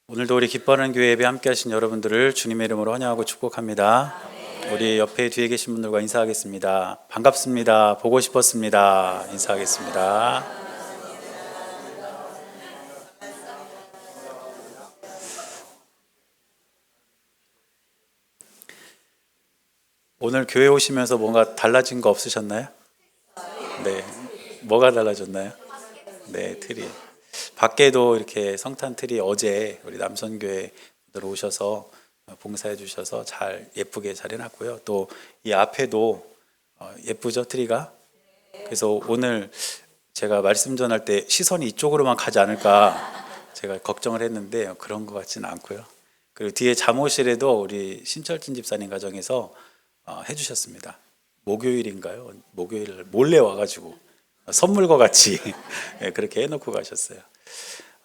오늘도 우리 기뻐하는 교회 예배 함께 하신 여러분들을 주님의 이름으로 환영하고 축복합니다. 우리 옆에 뒤에 계신 분들과 인사하겠습니다. 반갑습니다. 보고 싶었습니다. 인사하겠습니다. 오늘 교회 오시면서 뭔가 달라진 거 없으셨나요? 네. 뭐가 달라졌나요? 네, 트리. 밖에도 이렇게 성탄 트리 어제 우리 남선교회 분들 오셔서 봉사해 주셔서 잘 예쁘게 잘 해놨고요. 또 이 앞에도 예쁘죠, 트리가? 그래서 오늘 제가 말씀 전할 때 시선이 이쪽으로만 가지 않을까 제가 걱정을 했는데 그런 것 같지는 않고요. 그리고 뒤에 잠옷실에도 우리 신철진 집사님 가정에서 해주셨습니다. 목요일인가요? 목요일 몰래 와가지고 선물과 같이 그렇게 해놓고 가셨어요.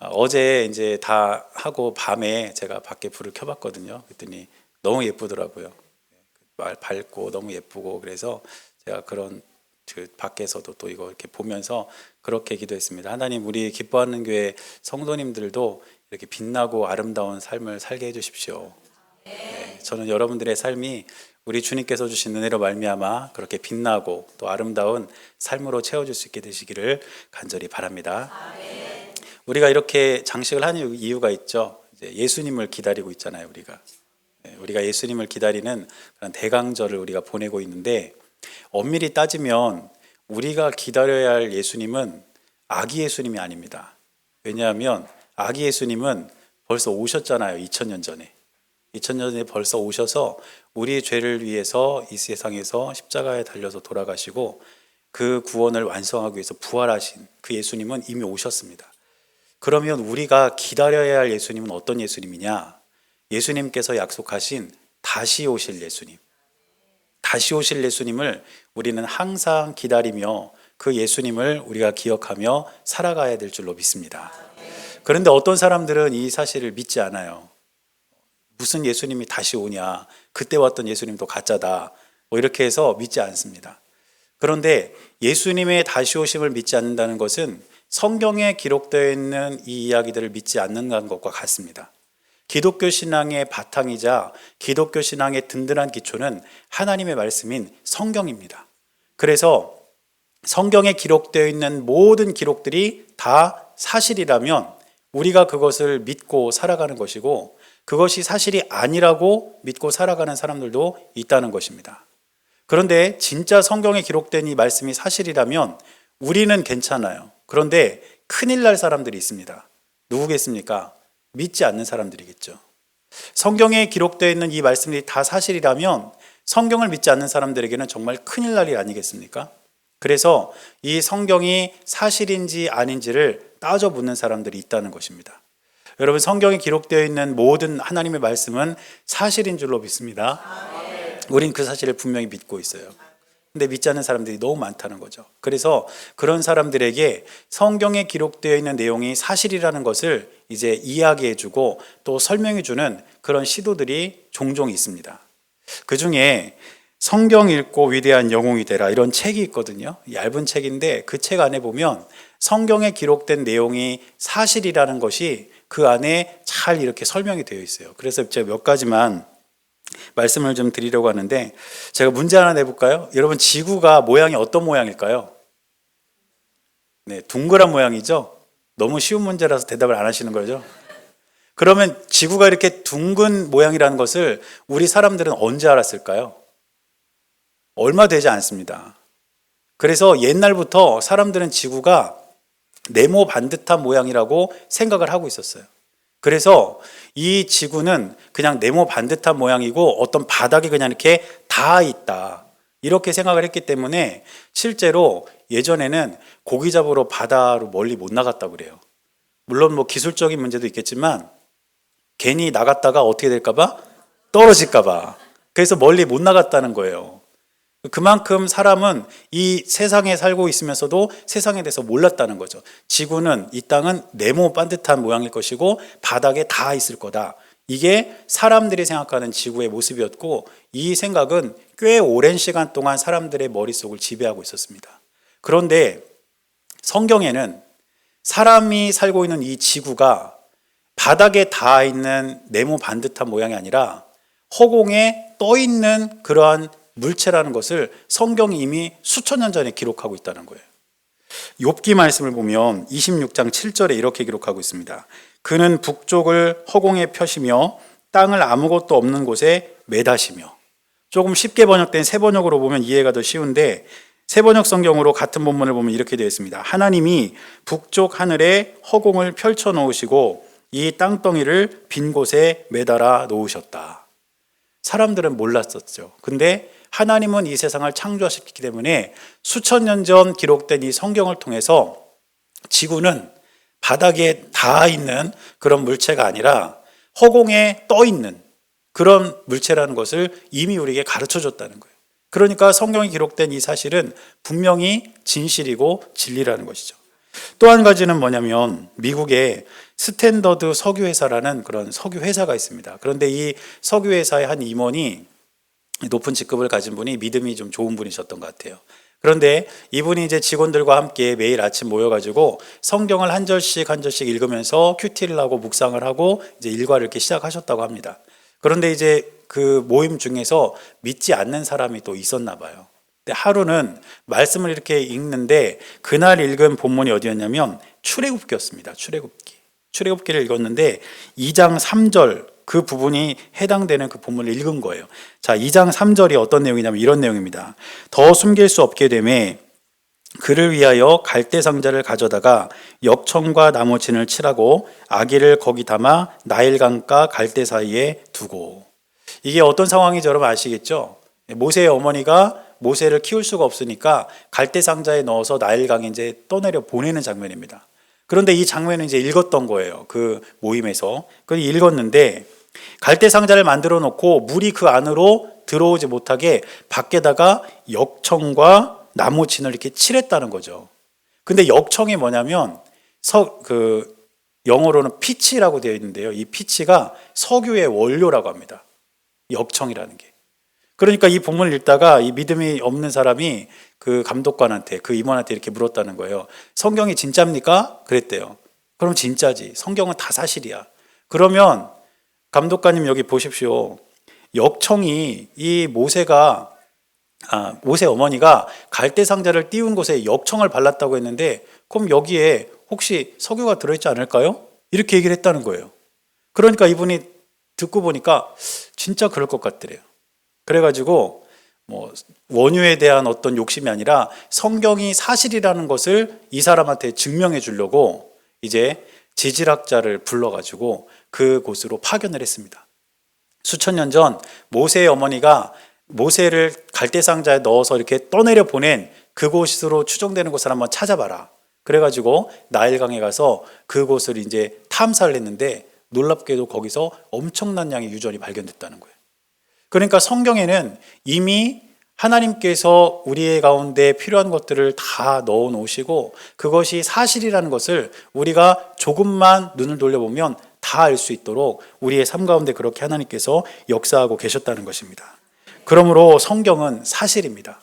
어제 이제 다 하고 밤에 제가 밖에 불을 켜봤거든요. 그랬더니 너무 예쁘더라고요. 밝고 너무 예쁘고 그래서 제가 그런 밖에서도 또 이거 이렇게 보면서 그렇게 기도했습니다. 하나님, 우리 기뻐하는 교회 성도님들도 이렇게 빛나고 아름다운 삶을 살게 해주십시오. 네, 저는 여러분들의 삶이 우리 주님께서 주신 은혜로 말미암아 그렇게 빛나고 또 아름다운 삶으로 채워줄 수 있게 되시기를 간절히 바랍니다. 우리가 이렇게 장식을 하는 이유가 있죠. 이제 예수님을 기다리고 있잖아요, 우리가. 우리가 예수님을 기다리는 그런 대강절을 우리가 보내고 있는데, 엄밀히 따지면 우리가 기다려야 할 예수님은 아기 예수님이 아닙니다. 왜냐하면 아기 예수님은 벌써 오셨잖아요. 2000년 전에. 2000년 전에 벌써 오셔서 우리 죄를 위해서 이 세상에서 십자가에 달려서 돌아가시고 그 구원을 완성하기 위해서 부활하신 그 예수님은 이미 오셨습니다. 그러면 우리가 기다려야 할 예수님은 어떤 예수님이냐? 예수님께서 약속하신 다시 오실 예수님. 다시 오실 예수님을 우리는 항상 기다리며 그 예수님을 우리가 기억하며 살아가야 될 줄로 믿습니다. 그런데 어떤 사람들은 이 사실을 믿지 않아요. 무슨 예수님이 다시 오냐? 그때 왔던 예수님도 가짜다. 뭐 이렇게 해서 믿지 않습니다. 그런데 예수님의 다시 오심을 믿지 않는다는 것은 성경에 기록되어 있는 이 이야기들을 믿지 않는다는 것과 같습니다. 기독교 신앙의 바탕이자 기독교 신앙의 든든한 기초는 하나님의 말씀인 성경입니다. 그래서 성경에 기록되어 있는 모든 기록들이 다 사실이라면 우리가 그것을 믿고 살아가는 것이고, 그것이 사실이 아니라고 믿고 살아가는 사람들도 있다는 것입니다. 그런데 진짜 성경에 기록된 이 말씀이 사실이라면 우리는 괜찮아요. 그런데 큰일 날 사람들이 있습니다. 누구겠습니까? 믿지 않는 사람들이겠죠. 성경에 기록되어 있는 이 말씀들이 다 사실이라면 성경을 믿지 않는 사람들에게는 정말 큰일 날 일 아니겠습니까? 그래서 이 성경이 사실인지 아닌지를 따져 묻는 사람들이 있다는 것입니다. 여러분, 성경에 기록되어 있는 모든 하나님의 말씀은 사실인 줄로 믿습니다. 우린 그 사실을 분명히 믿고 있어요. 근데 믿지 않는 사람들이 너무 많다는 거죠. 그래서 그런 사람들에게 성경에 기록되어 있는 내용이 사실이라는 것을 이제 이야기해주고 또 설명해주는 그런 시도들이 종종 있습니다. 그 중에 성경 읽고 위대한 영웅이 되라, 이런 책이 있거든요. 얇은 책인데 그 책 안에 보면 성경에 기록된 내용이 사실이라는 것이 그 안에 잘 이렇게 설명이 되어 있어요. 그래서 제가 몇 가지만 말씀을 좀 드리려고 하는데, 제가 문제 하나 내볼까요? 여러분, 지구가 모양이 어떤 모양일까요? 네, 동그란 모양이죠? 너무 쉬운 문제라서 대답을 안 하시는 거죠? 그러면 지구가 이렇게 둥근 모양이라는 것을 우리 사람들은 언제 알았을까요? 얼마 되지 않습니다. 그래서 옛날부터 사람들은 지구가 네모 반듯한 모양이라고 생각을 하고 있었어요. 그래서 이 지구는 그냥 네모 반듯한 모양이고 어떤 바닥이 그냥 이렇게 닿아 있다, 이렇게 생각을 했기 때문에 실제로 예전에는 고기 잡으러 바다로 멀리 못 나갔다고 그래요. 물론 뭐 기술적인 문제도 있겠지만 괜히 나갔다가 어떻게 될까봐? 떨어질까봐. 그래서 멀리 못 나갔다는 거예요. 그만큼 사람은 이 세상에 살고 있으면서도 세상에 대해서 몰랐다는 거죠. 지구는, 이 땅은 네모 반듯한 모양일 것이고 바닥에 닿아 있을 거다. 이게 사람들이 생각하는 지구의 모습이었고, 이 생각은 꽤 오랜 시간 동안 사람들의 머릿속을 지배하고 있었습니다. 그런데 성경에는 사람이 살고 있는 이 지구가 바닥에 닿아 있는 네모 반듯한 모양이 아니라 허공에 떠 있는 그러한 물체라는 것을 성경이 이미 수천 년 전에 기록하고 있다는 거예요. 욥기 말씀을 보면 26장 7절에 이렇게 기록하고 있습니다. 그는 북쪽을 허공에 펴시며 땅을 아무것도 없는 곳에 매다시며. 조금 쉽게 번역된 새 번역으로 보면 이해가 더 쉬운데, 새 번역 성경으로 같은 본문을 보면 이렇게 되어 있습니다. 하나님이 북쪽 하늘에 허공을 펼쳐 놓으시고 이 땅덩이를 빈 곳에 매달아 놓으셨다. 사람들은 몰랐었죠. 근데 하나님은 이 세상을 창조하셨기 때문에 수천 년 전 기록된 이 성경을 통해서 지구는 바닥에 닿아 있는 그런 물체가 아니라 허공에 떠 있는 그런 물체라는 것을 이미 우리에게 가르쳐 줬다는 거예요. 그러니까 성경에 기록된 이 사실은 분명히 진실이고 진리라는 것이죠. 또 한 가지는 뭐냐면 미국에 스탠더드 석유회사라는 그런 석유회사가 있습니다. 그런데 이 석유회사의 한 임원이 높은 직급을 가진 분이 믿음이 좀 좋은 분이셨던 것 같아요. 그런데 이분이 이제 직원들과 함께 매일 아침 모여가지고 성경을 한 절씩 한 절씩 읽으면서 큐티를 하고 묵상을 하고 이제 일과를 이렇게 시작하셨다고 합니다. 그런데 이제 그 모임 중에서 믿지 않는 사람이 또 있었나 봐요. 근데 하루는 말씀을 이렇게 읽는데 그날 읽은 본문이 어디였냐면 출애굽기였습니다. 출애굽기를 읽었는데 2장 3절 그 부분이 해당되는 그 본문을 읽은 거예요. 자, 2장 3절이 어떤 내용이냐면 이런 내용입니다. 더 숨길 수 없게 되매 그를 위하여 갈대 상자를 가져다가 역청과 나무진을 칠하고 아기를 거기 담아 나일강과 갈대 사이에 두고. 이게 어떤 상황인지 여러분 아시겠죠? 모세의 어머니가 모세를 키울 수가 없으니까 갈대 상자에 넣어서 나일강에 이제 떠내려 보내는 장면입니다. 그런데 이 장면을 이제 읽었던 거예요. 그 모임에서. 그걸 읽었는데 갈대 상자를 만들어 놓고 물이 그 안으로 들어오지 못하게 밖에다가 역청과 나무진을 이렇게 칠했다는 거죠. 근데 역청이 뭐냐면 영어로는 피치라고 되어 있는데요. 이 피치가 석유의 원료라고 합니다. 역청이라는 게. 그러니까 이 본문을 읽다가 이 믿음이 없는 사람이 그 감독관한테, 그 임원한테 이렇게 물었다는 거예요. 성경이 진짜입니까? 그랬대요. 그럼 진짜지. 성경은 다 사실이야. 그러면 감독관님 여기 보십시오. 역청이 이 모세 어머니가 갈대 상자를 띄운 곳에 역청을 발랐다고 했는데 그럼 여기에 혹시 석유가 들어있지 않을까요? 이렇게 얘기를 했다는 거예요. 그러니까 이분이 듣고 보니까 진짜 그럴 것 같더래요. 그래가지고 원유에 대한 어떤 욕심이 아니라 성경이 사실이라는 것을 이 사람한테 증명해 주려고 이제 지질학자를 불러가지고 그곳으로 파견을 했습니다. 수천 년 전 모세의 어머니가 모세를 갈대상자에 넣어서 이렇게 떠내려 보낸 그곳으로 추정되는 곳을 한번 찾아봐라. 그래가지고 나일강에 가서 그곳을 이제 탐사를 했는데 놀랍게도 거기서 엄청난 양의 유전이 발견됐다는 거예요. 그러니까 성경에는 이미 하나님께서 우리의 가운데 필요한 것들을 다 넣어 놓으시고 그것이 사실이라는 것을 우리가 조금만 눈을 돌려보면 다 알 수 있도록 우리의 삶 가운데 그렇게 하나님께서 역사하고 계셨다는 것입니다. 그러므로 성경은 사실입니다.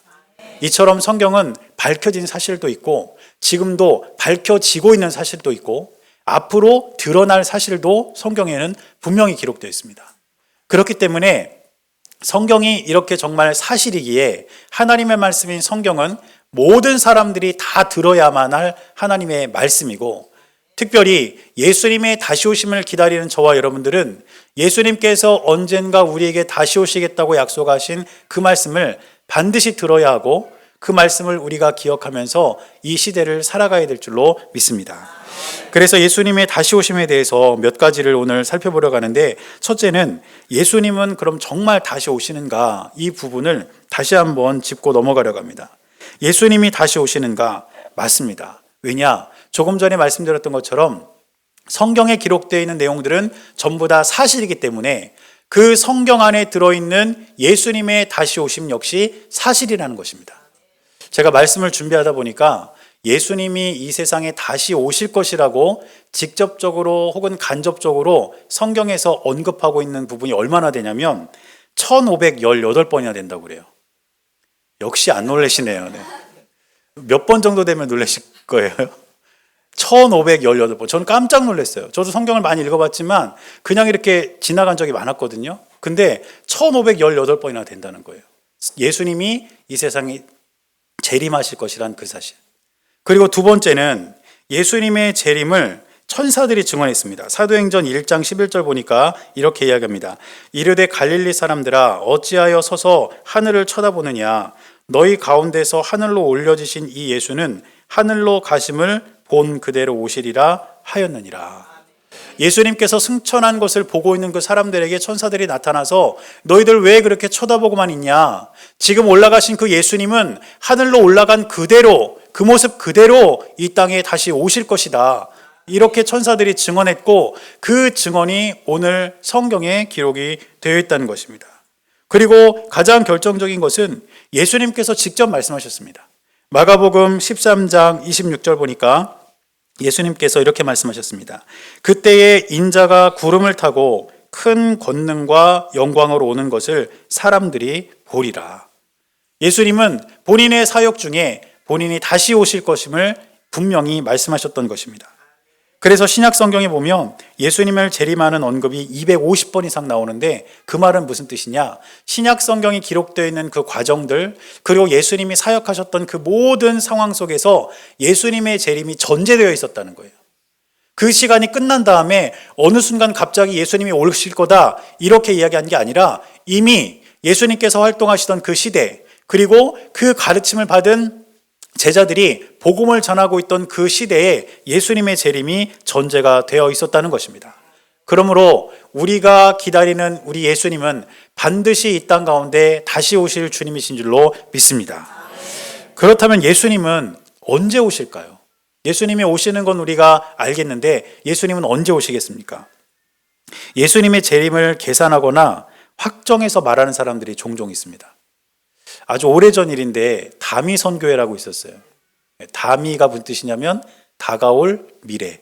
이처럼 성경은 밝혀진 사실도 있고 지금도 밝혀지고 있는 사실도 있고 앞으로 드러날 사실도 성경에는 분명히 기록되어 있습니다. 그렇기 때문에 성경이 이렇게 정말 사실이기에 하나님의 말씀인 성경은 모든 사람들이 다 들어야만 할 하나님의 말씀이고 특별히 예수님의 다시 오심을 기다리는 저와 여러분들은 예수님께서 언젠가 우리에게 다시 오시겠다고 약속하신 그 말씀을 반드시 들어야 하고 그 말씀을 우리가 기억하면서 이 시대를 살아가야 될 줄로 믿습니다. 그래서 예수님의 다시 오심에 대해서 몇 가지를 오늘 살펴보려고 하는데 첫째는 예수님은 그럼 정말 다시 오시는가 이 부분을 다시 한번 짚고 넘어가려고 합니다. 예수님이 다시 오시는가? 맞습니다. 왜냐? 조금 전에 말씀드렸던 것처럼 성경에 기록되어 있는 내용들은 전부 다 사실이기 때문에 그 성경 안에 들어있는 예수님의 다시 오심 역시 사실이라는 것입니다. 제가 말씀을 준비하다 보니까 예수님이 이 세상에 다시 오실 것이라고 직접적으로 혹은 간접적으로 성경에서 언급하고 있는 부분이 얼마나 되냐면 1518번이나 된다고 그래요. 역시 안 놀라시네요. 네. 몇 번 정도 되면 놀라실 거예요? 1518번. 저는 깜짝 놀랐어요. 저도 성경을 많이 읽어봤지만 그냥 이렇게 지나간 적이 많았거든요. 근데 1518번이나 된다는 거예요. 예수님이 이 세상에 재림하실 것이란 그 사실. 그리고 두 번째는 예수님의 재림을 천사들이 증언했습니다. 사도행전 1장 11절 보니까 이렇게 이야기합니다. 이르되 갈릴리 사람들아 어찌하여 서서 하늘을 쳐다보느냐. 너희 가운데서 하늘로 올려지신 이 예수는 하늘로 가심을 본 그대로 오시리라 하였느니라. 예수님께서 승천한 것을 보고 있는 그 사람들에게 천사들이 나타나서 너희들 왜 그렇게 쳐다보고만 있냐. 지금 올라가신 그 예수님은 하늘로 올라간 그대로, 그 모습 그대로 이 땅에 다시 오실 것이다. 이렇게 천사들이 증언했고 그 증언이 오늘 성경에 기록이 되어 있다는 것입니다. 그리고 가장 결정적인 것은 예수님께서 직접 말씀하셨습니다. 마가복음 13장 26절 보니까 예수님께서 이렇게 말씀하셨습니다. 그때에 인자가 구름을 타고 큰 권능과 영광으로 오는 것을 사람들이 보리라. 예수님은 본인의 사역 중에 본인이 다시 오실 것임을 분명히 말씀하셨던 것입니다. 그래서 신약 성경에 보면 예수님을 재림하는 언급이 250번 이상 나오는데 그 말은 무슨 뜻이냐? 신약 성경이 기록되어 있는 그 과정들, 그리고 예수님이 사역하셨던 그 모든 상황 속에서 예수님의 재림이 전제되어 있었다는 거예요. 그 시간이 끝난 다음에 어느 순간 갑자기 예수님이 오실 거다 이렇게 이야기한 게 아니라 이미 예수님께서 활동하시던 그 시대, 그리고 그 가르침을 받은 제자들이 복음을 전하고 있던 그 시대에 예수님의 재림이 전제가 되어 있었다는 것입니다. 그러므로 우리가 기다리는 우리 예수님은 반드시 이 땅 가운데 다시 오실 주님이신 줄로 믿습니다. 그렇다면 예수님은 언제 오실까요? 예수님이 오시는 건 우리가 알겠는데 예수님은 언제 오시겠습니까? 예수님의 재림을 계산하거나 확정해서 말하는 사람들이 종종 있습니다. 아주 오래전 일인데 다미 선교회라고 있었어요. 다미가 무슨 뜻이냐면 다가올 미래.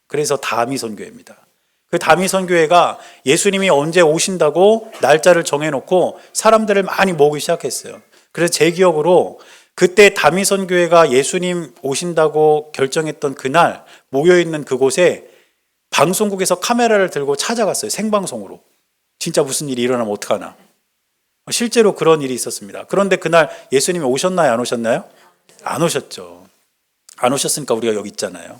그래서 다미 선교회입니다. 그 다미 선교회가 예수님이 언제 오신다고 날짜를 정해놓고 사람들을 많이 모으기 시작했어요. 그래서 제 기억으로 그때 다미 선교회가 예수님 오신다고 결정했던 그날 모여있는 그곳에 방송국에서 카메라를 들고 찾아갔어요. 생방송으로. 진짜 무슨 일이 일어나면 어떡하나. 실제로 그런 일이 있었습니다. 그런데 그날 예수님이 오셨나요? 안 오셨나요? 안 오셨죠. 안 오셨으니까 우리가 여기 있잖아요.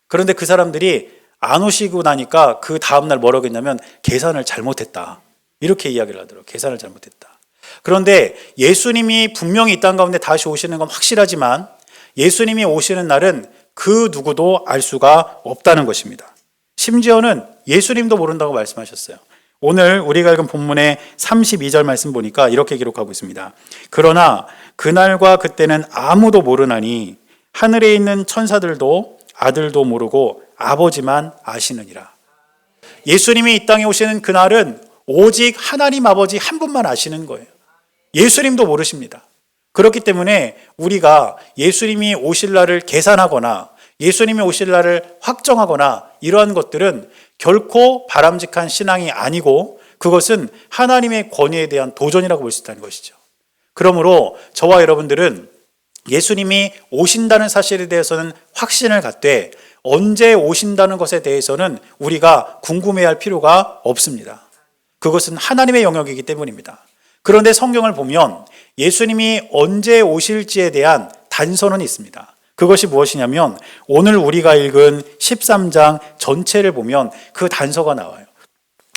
그런데 그 사람들이 안 오시고 나니까 그 다음날 뭐라고 했냐면 계산을 잘못했다. 이렇게 이야기를 하더라고요. 계산을 잘못했다. 그런데 예수님이 분명히 이 땅 가운데 다시 오시는 건 확실하지만 예수님이 오시는 날은 그 누구도 알 수가 없다는 것입니다. 심지어는 예수님도 모른다고 말씀하셨어요. 오늘 우리가 읽은 본문의 32절 말씀 보니까 이렇게 기록하고 있습니다. 그러나 그날과 그때는 아무도 모르나니 하늘에 있는 천사들도 아들도 모르고 아버지만 아시느니라. 예수님이 이 땅에 오시는 그날은 오직 하나님 아버지 한 분만 아시는 거예요. 예수님도 모르십니다. 그렇기 때문에 우리가 예수님이 오실 날을 계산하거나 예수님이 오실 날을 확정하거나 이러한 것들은 결코 바람직한 신앙이 아니고 그것은 하나님의 권위에 대한 도전이라고 볼 수 있다는 것이죠. 그러므로 저와 여러분들은 예수님이 오신다는 사실에 대해서는 확신을 갖되 언제 오신다는 것에 대해서는 우리가 궁금해할 필요가 없습니다. 그것은 하나님의 영역이기 때문입니다. 그런데 성경을 보면 예수님이 언제 오실지에 대한 단서는 있습니다. 그것이 무엇이냐면 오늘 우리가 읽은 13장 전체를 보면 그 단서가 나와요.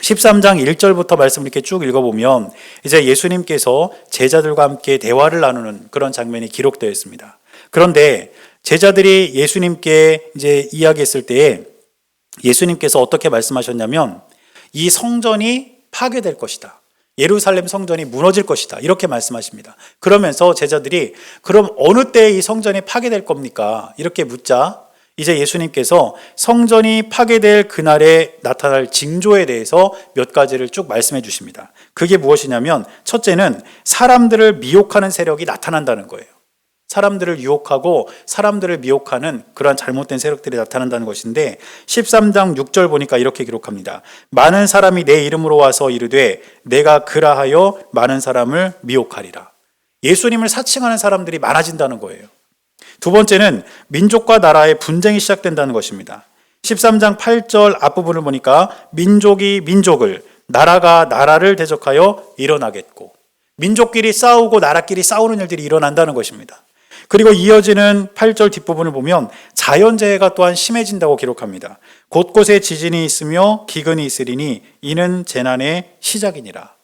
13장 1절부터 말씀을 이렇게 쭉 읽어보면 이제 예수님께서 제자들과 함께 대화를 나누는 그런 장면이 기록되어 있습니다. 그런데 제자들이 예수님께 이제 이야기했을 때에 예수님께서 어떻게 말씀하셨냐면 이 성전이 파괴될 것이다. 예루살렘 성전이 무너질 것이다. 이렇게 말씀하십니다. 그러면서 제자들이 그럼 어느 때에 이 성전이 파괴될 겁니까? 이렇게 묻자 이제 예수님께서 성전이 파괴될 그날에 나타날 징조에 대해서 몇 가지를 쭉 말씀해 주십니다. 그게 무엇이냐면 첫째는 사람들을 미혹하는 세력이 나타난다는 거예요. 사람들을 유혹하고 사람들을 미혹하는 그러한 잘못된 세력들이 나타난다는 것인데 13장 6절 보니까 이렇게 기록합니다. 많은 사람이 내 이름으로 와서 이르되 내가 그라하여 많은 사람을 미혹하리라. 예수님을 사칭하는 사람들이 많아진다는 거예요. 두 번째는 민족과 나라의 분쟁이 시작된다는 것입니다. 13장 8절 앞부분을 보니까 민족이 민족을, 나라가 나라를 대적하여 일어나겠고, 민족끼리 싸우고 나라끼리 싸우는 일들이 일어난다는 것입니다. 그리고 이어지는 8절 뒷부분을 보면 자연재해가 또한 심해진다고 기록합니다. 곳곳에 지진이 있으며 기근이 있으리니 이는 재난의 시작이니라.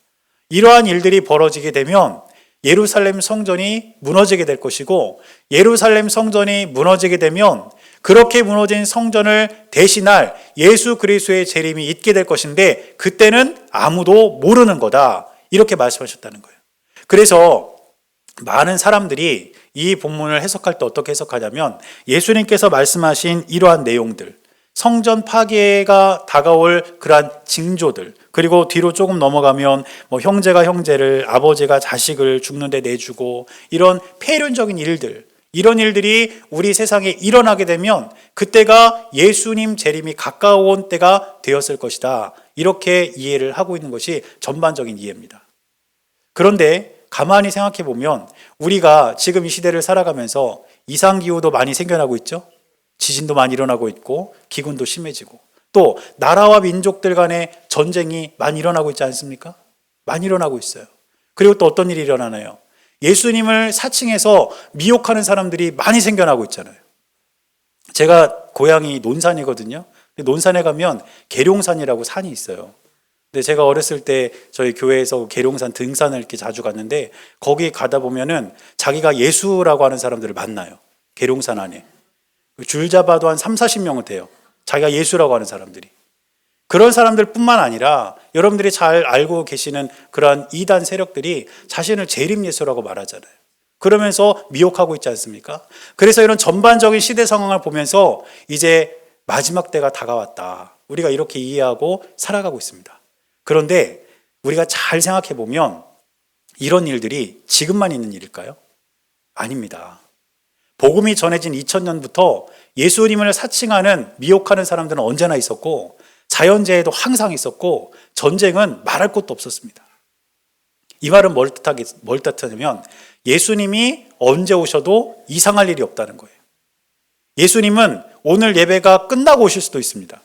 이러한 일들이 벌어지게 되면 예루살렘 성전이 무너지게 될 것이고, 예루살렘 성전이 무너지게 되면 그렇게 무너진 성전을 대신할 예수 그리스도의 재림이 있게 될 것인데, 그때는 아무도 모르는 거다, 이렇게 말씀하셨다는 거예요. 그래서 많은 사람들이 이 본문을 해석할 때 어떻게 해석하냐면, 예수님께서 말씀하신 이러한 내용들, 성전 파괴가 다가올 그러한 징조들, 그리고 뒤로 조금 넘어가면 형제가 형제를, 아버지가 자식을 죽는데 내주고, 이런 폐륜적인 일들, 이런 일들이 우리 세상에 일어나게 되면 그때가 예수님 재림이 가까운 때가 되었을 것이다, 이렇게 이해를 하고 있는 것이 전반적인 이해입니다. 그런데 가만히 생각해 보면 우리가 지금 이 시대를 살아가면서 이상기후도 많이 생겨나고 있죠. 지진도 많이 일어나고 있고 기근도 심해지고, 또 나라와 민족들 간의 전쟁이 많이 일어나고 있지 않습니까? 많이 일어나고 있어요. 그리고 또 어떤 일이 일어나나요? 예수님을 사칭해서 미혹하는 사람들이 많이 생겨나고 있잖아요. 제가 고향이 논산이거든요. 논산에 가면 계룡산이라고 산이 있어요. 근데 제가 어렸을 때 저희 교회에서 계룡산 등산을 이렇게 자주 갔는데, 거기 가다 보면은 자기가 예수라고 하는 사람들을 만나요. 계룡산 안에. 줄 잡아도 한 30-40명은 돼요. 자기가 예수라고 하는 사람들이. 그런 사람들 뿐만 아니라 여러분들이 잘 알고 계시는 그러한 이단 세력들이 자신을 재림 예수라고 말하잖아요. 그러면서 미혹하고 있지 않습니까? 그래서 이런 전반적인 시대 상황을 보면서 이제 마지막 때가 다가왔다, 우리가 이렇게 이해하고 살아가고 있습니다. 그런데 우리가 잘 생각해 보면 이런 일들이 지금만 있는 일일까요? 아닙니다. 복음이 전해진 2000년부터 예수님을 사칭하는, 미혹하는 사람들은 언제나 있었고, 자연재해도 항상 있었고, 전쟁은 말할 것도 없었습니다. 이 말은 뭘 뜻하냐면 예수님이 언제 오셔도 이상할 일이 없다는 거예요. 예수님은 오늘 예배가 끝나고 오실 수도 있습니다.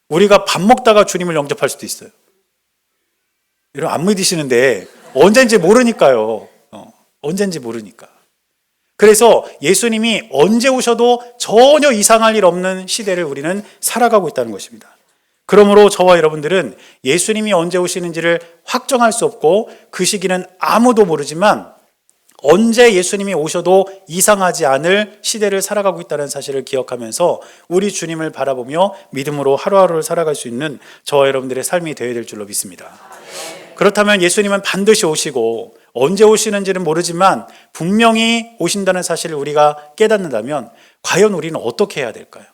우리가 밥 먹다가 주님을 영접할 수도 있어요. 이런 안 믿으시는데 언젠지 모르니까요. 언젠지 모르니까. 그래서 예수님이 언제 오셔도 전혀 이상할 일 없는 시대를 우리는 살아가고 있다는 것입니다. 그러므로 저와 여러분들은 예수님이 언제 오시는지를 확정할 수 없고 그 시기는 아무도 모르지만, 언제 예수님이 오셔도 이상하지 않을 시대를 살아가고 있다는 사실을 기억하면서 우리 주님을 바라보며 믿음으로 하루하루를 살아갈 수 있는 저와 여러분들의 삶이 되어야 될 줄로 믿습니다. 그렇다면 예수님은 반드시 오시고 언제 오시는지는 모르지만 분명히 오신다는 사실을 우리가 깨닫는다면 과연 우리는 어떻게 해야 될까요?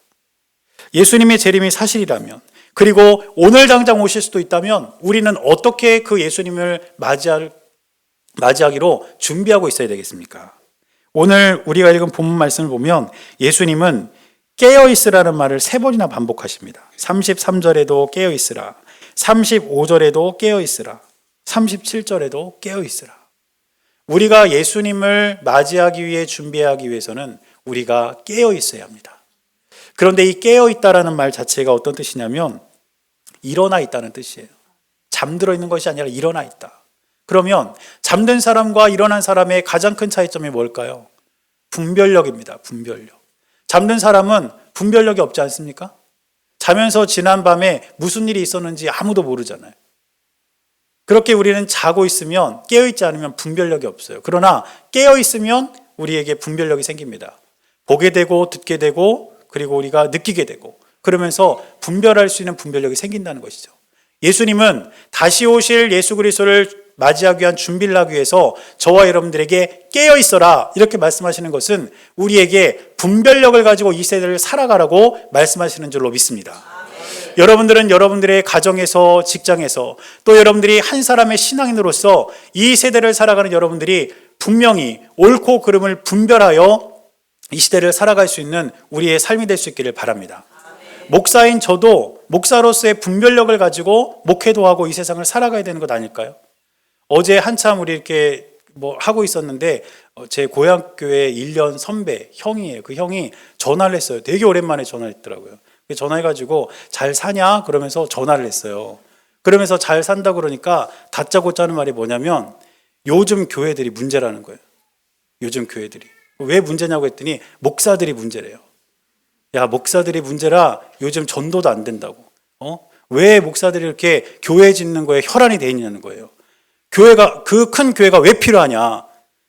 예수님의 재림이 사실이라면, 그리고 오늘 당장 오실 수도 있다면 우리는 어떻게 그 예수님을 맞이하기로 준비하고 있어야 되겠습니까? 오늘 우리가 읽은 본문 말씀을 보면 예수님은 깨어있으라는 말을 3번이나 반복하십니다. 33절에도 깨어있으라, 35절에도 깨어있으라, 37절에도 깨어있으라. 우리가 예수님을 맞이하기 위해 준비하기 위해서는 우리가 깨어있어야 합니다. 그런데 이 깨어있다라는 말 자체가 어떤 뜻이냐면 일어나 있다는 뜻이에요. 잠들어 있는 것이 아니라 일어나 있다. 그러면 잠든 사람과 일어난 사람의 가장 큰 차이점이 뭘까요? 분별력입니다. 분별력. 잠든 사람은 분별력이 없지 않습니까? 자면서 지난 밤에 무슨 일이 있었는지 아무도 모르잖아요. 그렇게 우리는 자고 있으면, 깨어있지 않으면 분별력이 없어요. 그러나 깨어있으면 우리에게 분별력이 생깁니다. 보게 되고 듣게 되고, 그리고 우리가 느끼게 되고, 그러면서 분별할 수 있는 분별력이 생긴다는 것이죠. 예수님은 다시 오실 예수 그리스도를 맞이하기 위한 준비를 하기 위해서 저와 여러분들에게 깨어있어라, 이렇게 말씀하시는 것은 우리에게 분별력을 가지고 이 세대를 살아가라고 말씀하시는 줄로 믿습니다. 여러분들은 여러분들의 가정에서, 직장에서, 또 여러분들이 한 사람의 신앙인으로서 이 세대를 살아가는 여러분들이 분명히 옳고 그름을 분별하여 이 시대를 살아갈 수 있는 우리의 삶이 될 수 있기를 바랍니다. 목사인 저도 목사로서의 분별력을 가지고 목회도 하고 이 세상을 살아가야 되는 것 아닐까요? 어제 한참 우리 이렇게 뭐 하고 있었는데 제 고향교회 1년 선배 형이에요. 그 형이 전화를 했어요. 되게 오랜만에 전화를 했더라고요. 전화해가지고 잘 사냐? 그러면서 전화를 했어요. 그러면서 잘 산다 그러니까 다짜고짜 하는 말이 뭐냐면 요즘 교회들이 문제라는 거예요. 요즘 교회들이. 왜 문제냐고 했더니 목사들이 문제래요. 야, 목사들이 문제라 요즘 전도도 안 된다고. 왜 목사들이 이렇게 교회 짓는 거에 혈안이 돼 있냐는 거예요. 교회가, 그 큰 교회가 왜 필요하냐?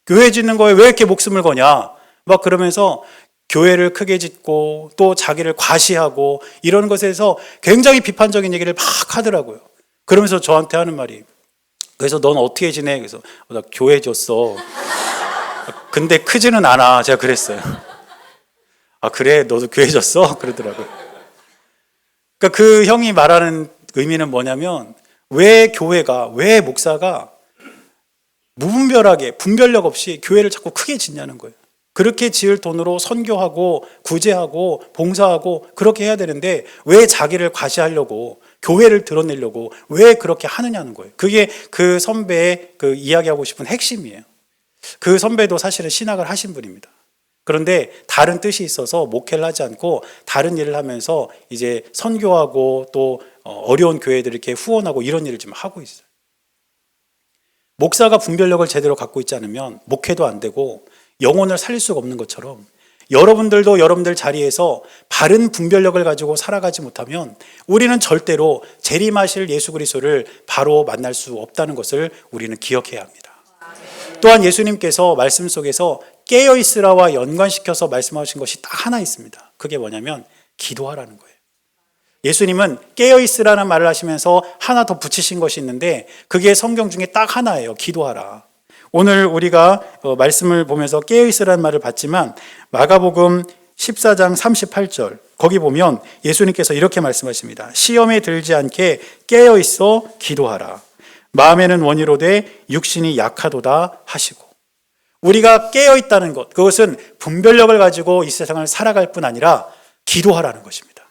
교회 짓는 거에 왜 이렇게 목숨을 거냐? 막 그러면서 교회를 크게 짓고 또 자기를 과시하고 이런 것에서 굉장히 비판적인 얘기를 막 하더라고요. 그러면서 저한테 하는 말이, 그래서 넌 어떻게 지내? 그래서 나 교회 졌어. 근데 크지는 않아. 제가 그랬어요. 아, 그래? 너도 교회 졌어? 그러더라고요. 그러니까 그 형이 말하는 의미는 뭐냐면 왜 교회가, 왜 목사가 무분별하게 분별력 없이 교회를 자꾸 크게 짓냐는 거예요. 그렇게 지을 돈으로 선교하고 구제하고 봉사하고 그렇게 해야 되는데 왜 자기를 과시하려고 교회를 드러내려고 왜 그렇게 하느냐는 거예요. 그게 그 선배의 그 이야기하고 싶은 핵심이에요. 그 선배도 사실은 신학을 하신 분입니다. 그런데 다른 뜻이 있어서 목회를 하지 않고 다른 일을 하면서 이제 선교하고 또 어려운 교회들 이렇게 후원하고 이런 일을 지금 하고 있어요. 목사가 분별력을 제대로 갖고 있지 않으면 목회도 안 되고 영혼을 살릴 수가 없는 것처럼 여러분들도 여러분들 자리에서 바른 분별력을 가지고 살아가지 못하면 우리는 절대로 재림하실 예수 그리스도를 바로 만날 수 없다는 것을 우리는 기억해야 합니다. 또한 예수님께서 말씀 속에서 깨어있으라와 연관시켜서 말씀하신 것이 딱 하나 있습니다. 그게 뭐냐면 기도하라는 거예요. 예수님은 깨어있으라는 말을 하시면서 하나 더 붙이신 것이 있는데 그게 성경 중에 딱 하나예요. 기도하라. 오늘 우리가 말씀을 보면서 깨어있으라는 말을 봤지만 마가복음 14장 38절 거기 보면 예수님께서 이렇게 말씀하십니다. 시험에 들지 않게 깨어있어 기도하라. 마음에는 원이로되 육신이 약하도다 하시고, 우리가 깨어있다는 것, 그것은 분별력을 가지고 이 세상을 살아갈 뿐 아니라 기도하라는 것입니다.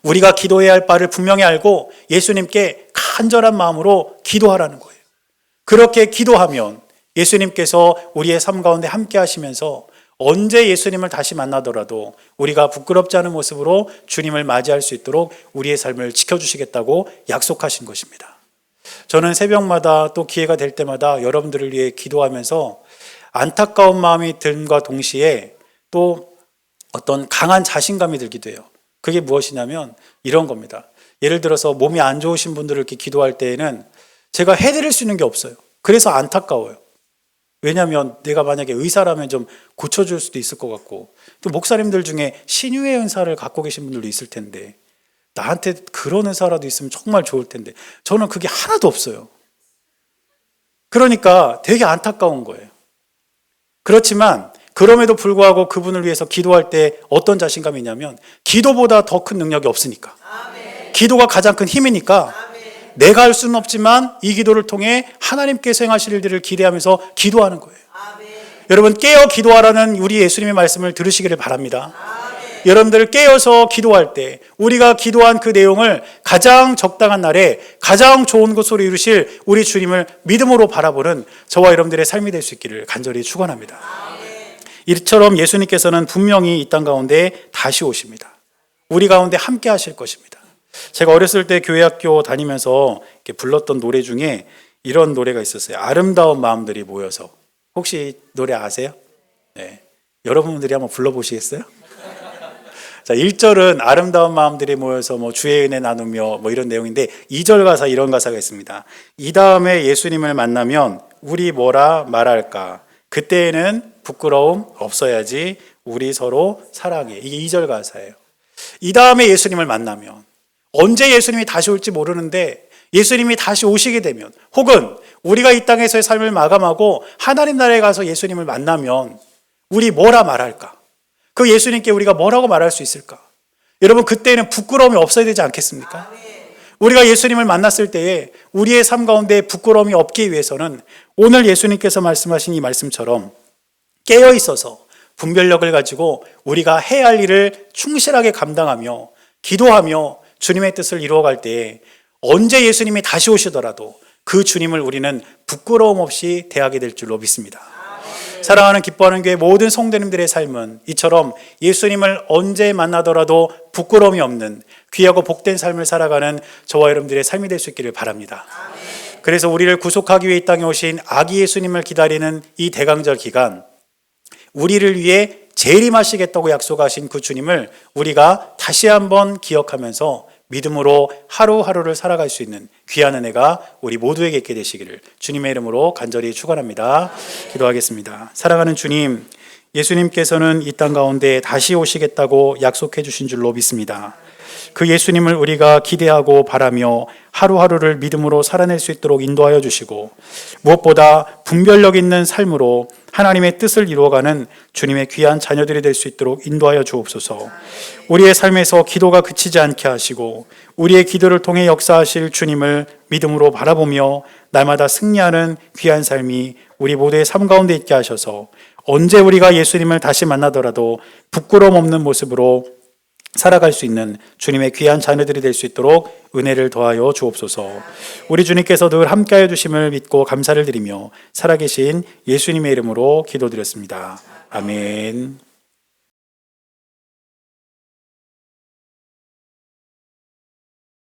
우리가 기도해야 할 바를 분명히 알고 예수님께 간절한 마음으로 기도하라는 거예요. 그렇게 기도하면 예수님께서 우리의 삶 가운데 함께 하시면서 언제 예수님을 다시 만나더라도 우리가 부끄럽지 않은 모습으로 주님을 맞이할 수 있도록 우리의 삶을 지켜주시겠다고 약속하신 것입니다. 저는 새벽마다 또 기회가 될 때마다 여러분들을 위해 기도하면서 안타까운 마음이 듦과 동시에 또 어떤 강한 자신감이 들기도 해요. 그게 무엇이냐면 이런 겁니다. 예를 들어서 몸이 안 좋으신 분들을 이렇게 기도할 때에는 제가 해드릴 수 있는 게 없어요. 그래서 안타까워요. 왜냐하면 내가 만약에 의사라면 좀 고쳐줄 수도 있을 것 같고, 또 목사님들 중에 신유의 은사를 갖고 계신 분들도 있을 텐데 나한테 그런 은사라도 있으면 정말 좋을 텐데 저는 그게 하나도 없어요. 그러니까 되게 안타까운 거예요. 그렇지만 그럼에도 불구하고 그분을 위해서 기도할 때 어떤 자신감이 있냐면 기도보다 더 큰 능력이 없으니까. 아멘. 기도가 가장 큰 힘이니까. 아멘. 내가 할 수는 없지만 이 기도를 통해 하나님께서 행하실 일들을 기대하면서 기도하는 거예요. 아멘. 여러분, 깨어 기도하라는 우리 예수님의 말씀을 들으시기를 바랍니다. 아멘. 여러분들 깨어서 기도할 때 우리가 기도한 그 내용을 가장 적당한 날에 가장 좋은 것으로 이루실 우리 주님을 믿음으로 바라보는 저와 여러분들의 삶이 될 수 있기를 간절히 축원합니다. 이처럼 예수님께서는 분명히 이 땅 가운데 다시 오십니다. 우리 가운데 함께 하실 것입니다. 제가 어렸을 때 교회학교 다니면서 이렇게 불렀던 노래 중에 이런 노래가 있었어요. 아름다운 마음들이 모여서. 혹시 노래 아세요? 네. 여러분들이 한번 불러보시겠어요? 자, 1절은 아름다운 마음들이 모여서 뭐 주의 은혜 나누며 뭐 이런 내용인데 2절 가사 이런 가사가 있습니다. 이 다음에 예수님을 만나면 우리 뭐라 말할까? 그때에는 부끄러움 없어야지 우리 서로 사랑해. 이게 2절 가사예요. 이 다음에 예수님을 만나면, 언제 예수님이 다시 올지 모르는데 예수님이 다시 오시게 되면, 혹은 우리가 이 땅에서의 삶을 마감하고 하나님 나라에 가서 예수님을 만나면 우리 뭐라 말할까? 그 예수님께 우리가 뭐라고 말할 수 있을까? 여러분, 그때는 부끄러움이 없어야 되지 않겠습니까? 우리가 예수님을 만났을 때에 우리의 삶 가운데 부끄러움이 없기 위해서는 오늘 예수님께서 말씀하신 이 말씀처럼 깨어 있어서 분별력을 가지고 우리가 해야 할 일을 충실하게 감당하며 기도하며 주님의 뜻을 이루어갈 때에 언제 예수님이 다시 오시더라도 그 주님을 우리는 부끄러움 없이 대하게 될 줄로 믿습니다. 사랑하는 기뻐하는 교회 모든 성도님들의 삶은 이처럼 예수님을 언제 만나더라도 부끄러움이 없는 귀하고 복된 삶을 살아가는 저와 여러분들의 삶이 될 수 있기를 바랍니다. 그래서 우리를 구속하기 위해 이 땅에 오신 아기 예수님을 기다리는 이 대강절 기간, 우리를 위해 재림하시겠다고 약속하신 그 주님을 우리가 다시 한번 기억하면서 믿음으로 하루하루를 살아갈 수 있는 귀한 은혜가 우리 모두에게 있게 되시기를 주님의 이름으로 간절히 축원합니다. 기도하겠습니다. 사랑하는 주님, 예수님께서는 이 땅 가운데 다시 오시겠다고 약속해 주신 줄로 믿습니다. 그 예수님을 우리가 기대하고 바라며 하루하루를 믿음으로 살아낼 수 있도록 인도하여 주시고, 무엇보다 분별력 있는 삶으로 하나님의 뜻을 이루어가는 주님의 귀한 자녀들이 될 수 있도록 인도하여 주옵소서. 우리의 삶에서 기도가 그치지 않게 하시고 우리의 기도를 통해 역사하실 주님을 믿음으로 바라보며 날마다 승리하는 귀한 삶이 우리 모두의 삶 가운데 있게 하셔서 언제 우리가 예수님을 다시 만나더라도 부끄러움 없는 모습으로 살아갈 수 있는 주님의 귀한 자녀들이 될 수 있도록 은혜를 더하여 주옵소서. 우리 주님께서 늘 함께하여 주심을 믿고 감사를 드리며 살아계신 예수님의 이름으로 기도드렸습니다. 아멘.